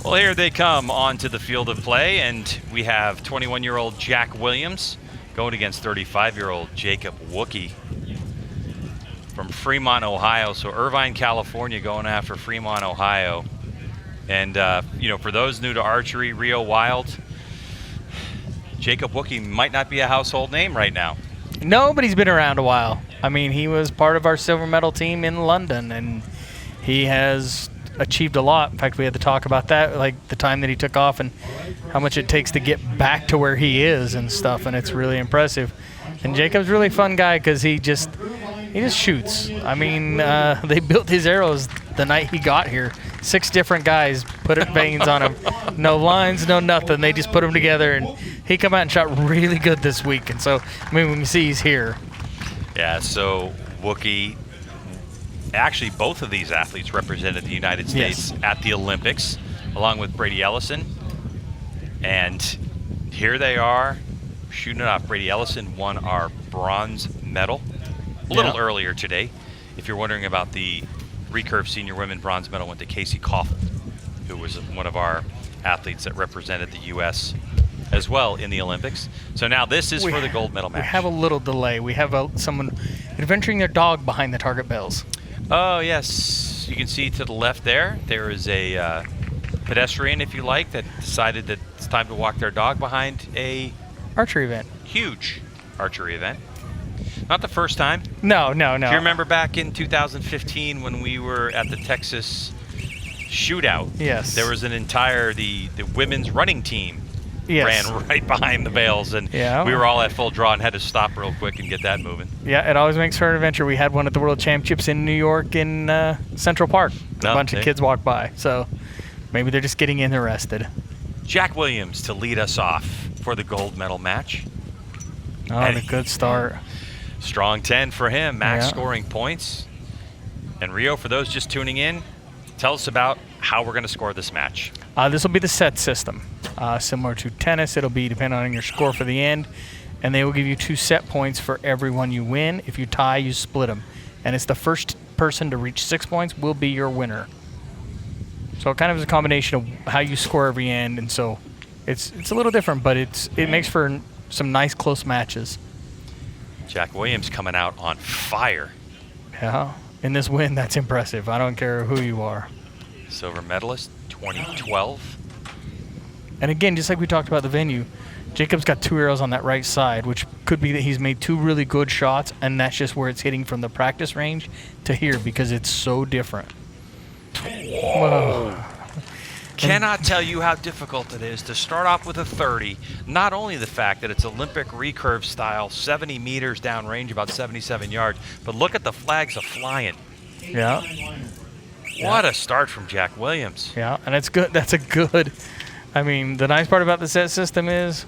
Well, here they come onto the field of play, and we have 21-year-old Jack Williams going against 35-year-old Jacob Wukie from Fremont, Ohio. So Irvine, California, going after Fremont, Ohio. And, for those new to archery, Rio Wild, Jacob Wukie might not be a household name right now. No, but he's been around a while. I mean, he was part of our silver medal team in London, and he has achieved a lot. In fact, we had to talk about that, like the time that he took off and how much it takes to get back to where he is and stuff, and it's really impressive. And Jacob's a really fun guy because he just shoots. I mean, they built his arrows the night he got here. 6 different guys put veins on him. No lines, no nothing. They just put them together, and he come out and shot really good this week. And so, I mean, we can see he's here. Yeah, so Wukie, actually both of these athletes represented the United States at the Olympics, along with Brady Ellison. And here they are shooting it off. Brady Ellison won our bronze medal a little earlier today. If you're wondering about the Recurve Senior Women bronze medal, went to Casey Koffel, who was one of our athletes that represented the U.S. as well in the Olympics. So now this is for the gold medal match. We have a little delay. We have someone adventuring their dog behind the target bells. Oh, yes. You can see to the left there is a pedestrian, if you like, that decided that it's time to walk their dog behind a archery event. Huge archery event. Not the first time. No. Do you remember back in 2015 when we were at the Texas shootout? Yes. There was an entire, the women's running team ran right behind the bales, and we were all at full draw and had to stop real quick and get that moving. Yeah, it always makes for an adventure. We had one at the World Championships in New York in Central Park. A bunch of kids walked by, so maybe they're just getting interested. Jack Williams to lead us off for the gold medal match. Oh, and a good start. Strong 10 for him, max scoring points. And Rio, for those just tuning in, tell us about how we're going to score this match. This will be the set system. Similar to tennis, it'll be depending on your score for the end. And they will give you 2 set points for every one you win. If you tie, you split them. And it's the first person to reach 6 points will be your winner. So it kind of is a combination of how you score every end. And so it's a little different, but it makes for some nice close matches. Jack Williams coming out on fire. Yeah, in this win, that's impressive. I don't care who you are. Silver medalist, 2012. And again, just like we talked about the venue, Jacob's got 2 arrows on that right side, which could be that he's made 2 really good shots, and that's just where it's hitting from the practice range to here because it's so different. Whoa. Cannot tell you how difficult it is to start off with a 30. Not only the fact that it's Olympic recurve style, 70 meters downrange, about 77 yards, but look at the flags flying. Yeah. What a start from Jack Williams. Yeah, and it's good. That's a good. I mean, the nice part about the set system is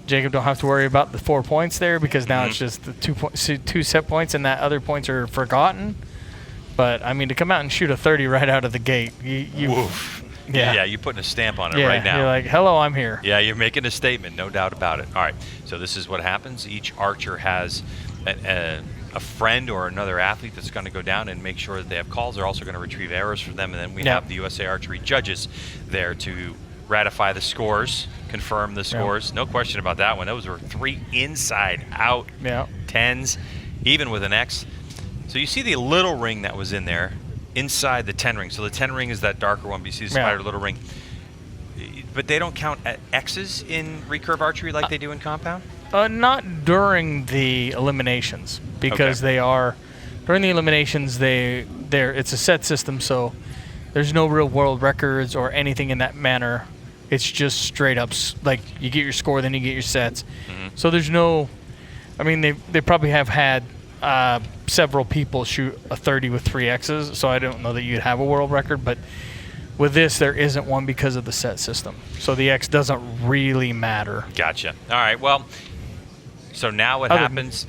Jacob don't have to worry about the 4 points there because now it's just the 2 set points and that other points are forgotten. But I mean, to come out and shoot a 30 right out of the gate, Yeah, you're putting a stamp on it right now. You're like, hello, I'm here. Yeah, you're making a statement, no doubt about it. All right, so this is what happens. Each archer has a friend or another athlete that's going to go down and make sure that they have calls. They're also going to retrieve errors for them, and then we have the USA Archery judges there to ratify the scores, confirm the scores. No question about that one. Those were 3 inside-out 10s, even with an X. So you see the little ring that was in there inside the 10 ring. So the 10 ring is that darker one, but you see the spider little ring. But they don't count X's in recurve archery like they do in compound? Not during the eliminations because they are during the eliminations it's a set system, so there's no real world records or anything in that manner. It's just straight up like you get your score, then you get your sets. So there's no, I mean they probably have had several people shoot a 30 with 3 X's, so I don't know that you'd have a world record, but with this there isn't one because of the set system. So the X doesn't really matter. Gotcha. All right, well, so now what happens?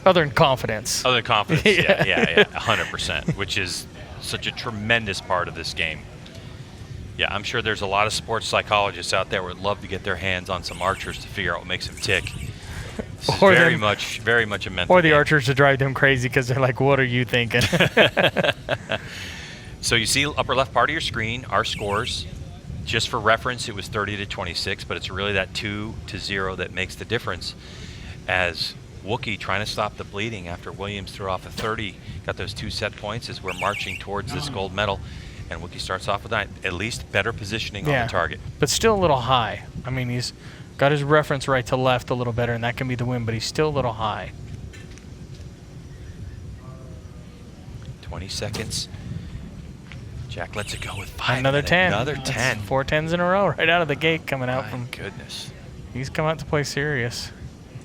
Other than confidence. Other than confidence, yeah, 100%, which is such a tremendous part of this game. Yeah, I'm sure there's a lot of sports psychologists out there who would love to get their hands on some archers to figure out what makes them tick. This is very much a mental game. archers to drive them crazy because they're like, what are you thinking? So you see upper left part of your screen, our scores. just for reference, it was 30-26, but it's really that 2-0 that makes the difference. As Wukie, trying to stop the bleeding after Williams threw off a 30, got those 2 set points as we're marching towards this gold medal. And Wukie starts off with 9. At least better positioning on the target. But still a little high. I mean, he's got his reference right to left a little better, and that can be the win, but he's still a little high. 20 seconds. Jack lets it go with 5. Another 10. Another 10. That's 4 10s in a row right out of the gate coming out from. Goodness. He's come out to play serious.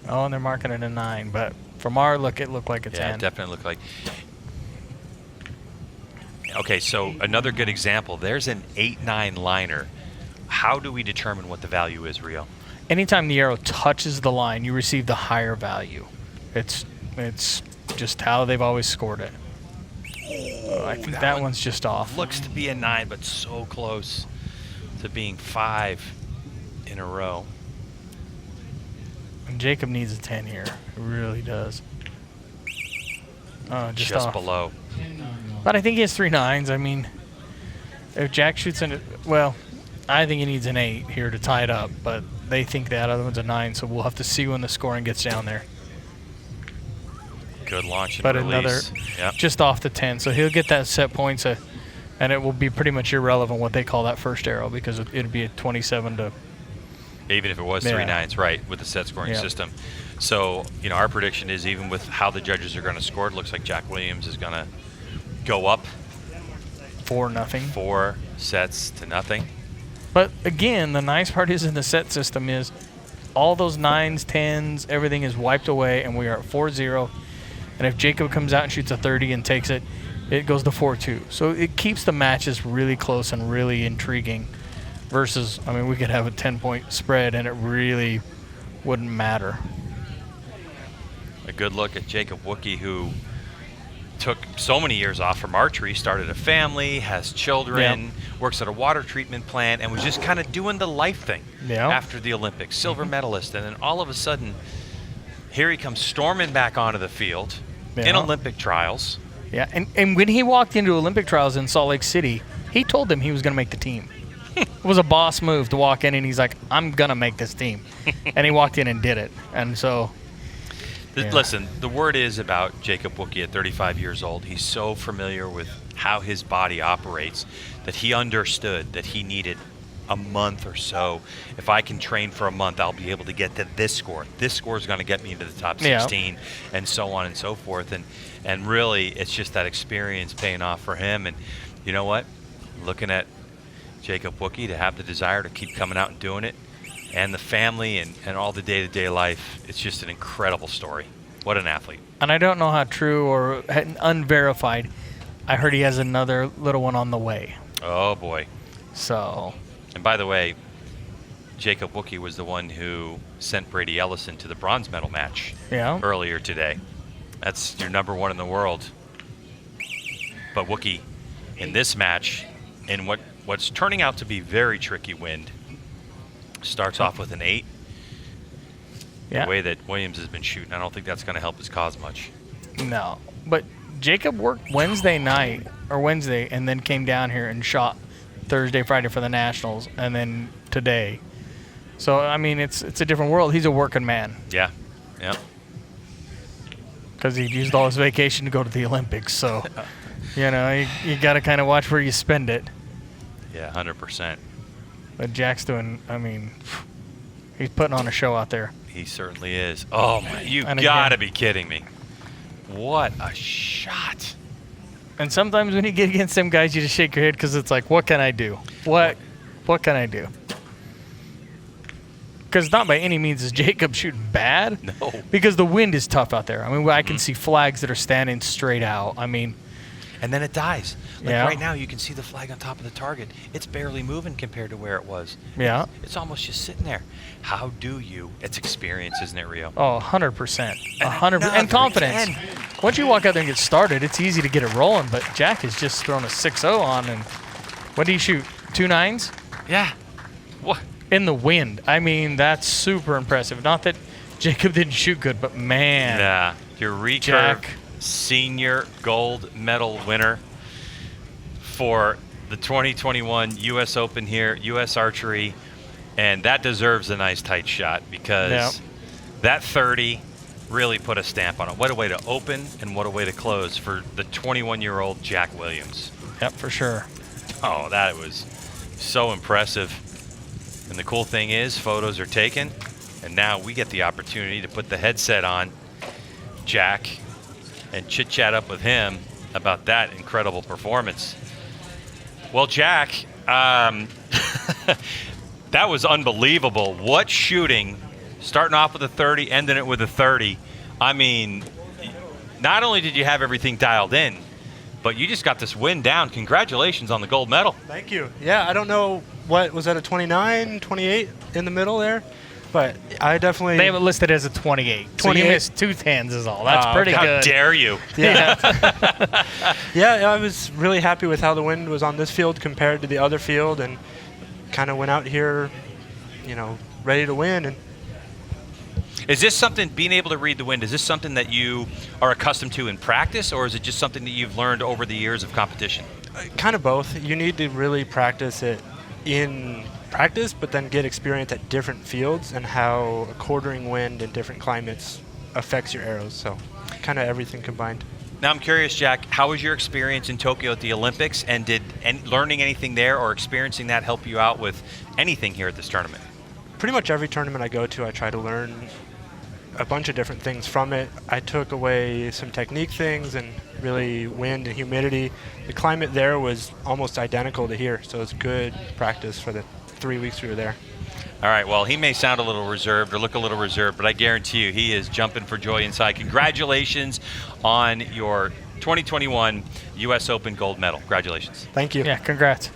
Oh, and they're marking it a 9, but from our look, it looked like a 10. Yeah, it definitely looked like. Okay, so another good example. There's an 8-9 liner. How do we determine what the value is, Rio? Anytime the arrow touches the line, you receive the higher value. It's just how they've always scored it. I think that one's just off. Looks to be a 9, but so close to being 5 in a row. And Jacob needs a 10 here. It really does. Oh, just off. Below. But I think he has 3 9s. I mean, if Jack shoots in it, well, I think he needs an 8 here to tie it up, but they think that other one's a 9, so we'll have to see when the scoring gets down there. Good launch and but release. Another just off the 10, so he'll get that set points, and it will be pretty much irrelevant what they call that first arrow because it'll be a 27 to. Even if it was 3 9s, right, with the set scoring system. So, you know, our prediction is even with how the judges are going to score, it looks like Jack Williams is going to go up 4-0. 4 sets to nothing. But again, the nice part is in the set system is all those 9s, 10s, everything is wiped away, and we are at 4-0. And if Jacob comes out and shoots a 30 and takes it, it goes to 4-2. So it keeps the matches really close and really intriguing. Versus, I mean, we could have a 10-point spread and it really wouldn't matter. A good look at Jacob Wukie, who took so many years off from archery, started a family, has children, works at a water treatment plant, and was just kind of doing the life thing after the Olympics. Silver medalist, and then all of a sudden, here he comes storming back onto the field in Olympic trials. Yeah, and when he walked into Olympic trials in Salt Lake City, he told them he was going to make the team. It was a boss move to walk in, and he's like, I'm going to make this team. And he walked in and did it. And so... Listen, the word is about Jacob Wukie at 35 years old. He's so familiar with how his body operates that he understood that he needed a month or so. If I can train for a month, I'll be able to get to this score. This score is going to get me into the top 16 and so on and so forth. And really, it's just that experience paying off for him. And you know what? Looking at Jacob Wukie to have the desire to keep coming out and doing it, and the family and all the day-to-day life, it's just an incredible story. What an athlete. And I don't know how true or unverified, I heard he has another little one on the way. Oh, boy. So. And by the way, Jacob Wukie was the one who sent Brady Ellison to the bronze medal match earlier today. That's your number 1 in the world. But Wukie, in this match, in what's turning out to be very tricky wind, starts off with an 8. The way that Williams has been shooting, I don't think that's going to help his cause much. No. But Jacob worked Wednesday and then came down here and shot Thursday, Friday for the Nationals, and then today. So, I mean, it's a different world. He's a working man. Yeah. Because he used all his vacation to go to the Olympics. So, you know, you got to kind of watch where you spend it. Yeah, 100%. But Jack's doing, I mean, he's putting on a show out there. He certainly is. Oh, my, you got to be kidding me. What a shot. And sometimes when you get against them guys, you just shake your head because it's like, what can I do? What can I do? Because not by any means is Jacob shooting bad. No. Because the wind is tough out there. I mean, I can see flags that are standing straight out. I mean. And then it dies. Like right now, you can see the flag on top of the target. It's barely moving compared to where it was. Yeah. It's almost just sitting there. How do you? It's experience, isn't it, Rio? Oh, 100%. 100%. And confidence. Once you walk out there and get started, it's easy to get it rolling. But Jack has just thrown a 6-0 on. And what do you shoot? 2 9s? Yeah. What? In the wind. I mean, that's super impressive. Not that Jacob didn't shoot good, but man. Yeah. Your Recurve senior gold medal winner for the 2021 U.S. Open here, U.S. Archery, and that deserves a nice tight shot because that 30 really put a stamp on it. What a way to open and what a way to close for the 21-year-old Jack Williams. Yep, for sure. Oh, that was so impressive. And the cool thing is photos are taken, and now we get the opportunity to put the headset on Jack and chit-chat up with him about that incredible performance. Well, Jack, that was unbelievable. What shooting, starting off with a 30, ending it with a 30. I mean, not only did you have everything dialed in, but you just got this win down. Congratulations on the gold medal. Thank you. Yeah, I don't know, what was that, a 29, 28 in the middle there? But I definitely... They have it listed as a 28. So you missed 2 hands is all. That's pretty How good. dare you? Yeah. Yeah, I was really happy with how the wind was on this field compared to the other field, and kind of went out here, you know, ready to win. And Is this something, being able to read the wind, is this something that you are accustomed to in practice, or is it just something that you've learned over the years of competition? kind of both. You need to really practice it in practice, but then get experience at different fields and how a quartering wind in different climates affects your arrows. So kind of everything combined. Now I'm curious, Jack, how was your experience in Tokyo at the Olympics, and did learning anything there or experiencing that help you out with anything here at this tournament? Pretty much every tournament I go to, I try to learn a bunch of different things from it. I took away some technique things and really wind and humidity. The climate there was almost identical to here, so it's good practice for the 3 weeks we were there. All right, well, he may sound a little reserved or look a little reserved, but I guarantee you he is jumping for joy inside. Congratulations on your 2021 U.S. Open gold medal. Congratulations. Thank you. Yeah, congrats.